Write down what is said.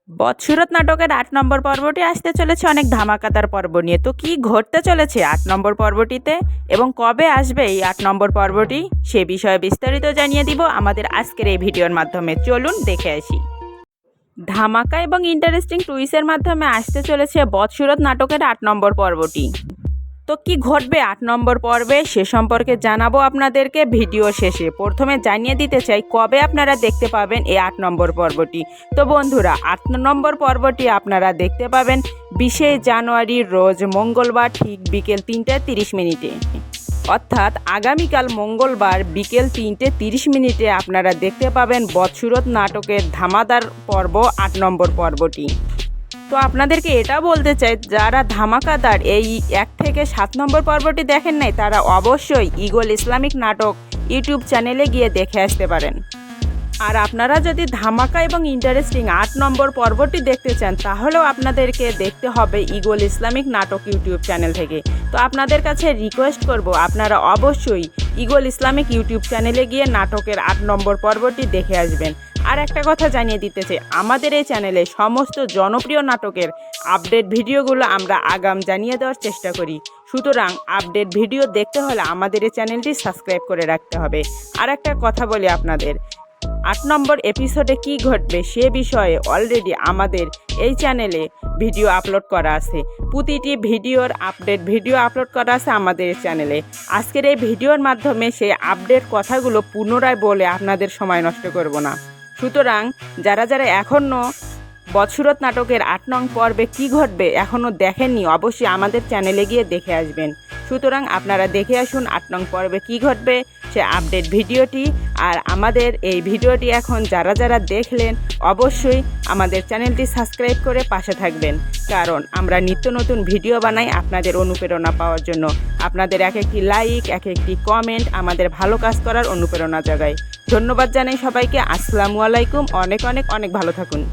বৎসুরত নাটকের ৮ নম্বর পর্বটি আসতে চলেছে অনেক ধামাকাদার পর্ব নিয়ে। তো কি ঘটতে চলেছে ৮ নম্বর পর্বটিতে এবং কবে আসবে এই ৮ নম্বর পর্বটি, সে বিষয়ে বিস্তারিত জানিয়ে দিব আমাদের আজকের এই ভিডিওর মাধ্যমে। চলুন দেখে আসি। ধামাকা এবং ইন্টারেস্টিং টুইস্টের মাধ্যমে আসতে চলেছে বৎসুরত নাটকের ৮ নম্বর পর্বটি। তো কি ঘটবে ৮ নম্বর পর্বে সে সম্পর্কে জানাবো আপনাদেরকে ভিডিও শেষে। প্রথমে জানিয়ে দিতে চাই কবে আপনারা দেখতে পাবেন এই ৮ নম্বর পর্বটি। তো বন্ধুরা, ৮ নম্বর পর্বটি আপনারা দেখতে পাবেন 20শে জানুয়ারি রোজ মঙ্গলবার ঠিক বিকেল ৩:৩০ অর্থাৎ আগামীকাল মঙ্গলবার বিকেল ৩:৩০ আপনারা দেখতে পাবেন বৎসুরত নাটকের ধামাদার পর্ব ৮ নম্বর পর্বটি। তো আপনাদেরকে এটা বলতে চাই, যারা ধামাকাদার এই ১ থেকে ৭ নম্বর পর্বটি দেখেন নাই তারা অবশ্যই ঈগল ইসলামিক নাটক ইউটিউব চ্যানেলে গিয়ে দেখে আসতে পারেন। আর আপনারা যদি ধামাকা এবং ইন্টারেস্টিং ৮ নম্বর পর্বটি দেখতে চান তাহলেও আপনাদেরকে দেখতে হবে ঈগল ইসলামিক নাটক ইউটিউব চ্যানেল থেকে। তো আপনাদের কাছে রিকোয়েস্ট করব আপনারা অবশ্যই ঈগল ইসলামিক ইউটিউব চ্যানেলে গিয়ে নাটকের ৮ নম্বর পর্বটি দেখে আসবেন। আর একটা কথা জানিয়ে দিতে চাই, আমাদের এই চ্যানেলে সমস্ত জনপ্রিয় নাটকের আপডেট ভিডিওগুলো আমরা আগাম জানিয়ে দেওয়ার চেষ্টা করি। সুতরাং আপডেট ভিডিও দেখতে হলে আমাদের এই চ্যানেলটি সাবস্ক্রাইব করে রাখতে হবে। আর একটা কথা বলি আপনাদের, ৮ নম্বর এপিসোডে কি ঘটবে সে বিষয়ে অলরেডি আমাদের এই চ্যানেলে ভিডিও আপলোড করা আছে। প্রতিটি ভিডিওর আপডেট ভিডিও আপলোড করা আছে আমাদের এই চ্যানেলে। আজকের এই ভিডিওর মাধ্যমে সেই আপডেট কথাগুলো পুনরায় বলে আপনাদের সময় নষ্ট করব না। সুতরাং যারা যারা এখনও বৎসুরত নাটকের ৮ নং পর্বে কী ঘটবে এখনও দেখেননি অবশ্যই আমাদের চ্যানেলে গিয়ে দেখে আসবেন। সুতরাং আপনারা দেখে আসুন ৮ নং পর্বে কী ঘটবে সে আপডেট ভিডিওটি। আর আমাদের এই ভিডিওটি এখন যারা যারা দেখলেন অবশ্যই আমাদের চ্যানেলটি সাবস্ক্রাইব করে পাশে থাকবেন, কারণ আমরা নিত্য নতুন ভিডিও বানাই আপনাদের অনুপ্রেরণা পাওয়ার জন্য। আপনাদের এক একটি লাইক, এক একটি কমেন্ট আমাদের ভালো কাজ করার অনুপ্রেরণা জাগায়। ধন্যবাদ জানাই সবাইকে। আসসালামু আলাইকুম। অনেক অনেক অনেক ভালো থাকুন।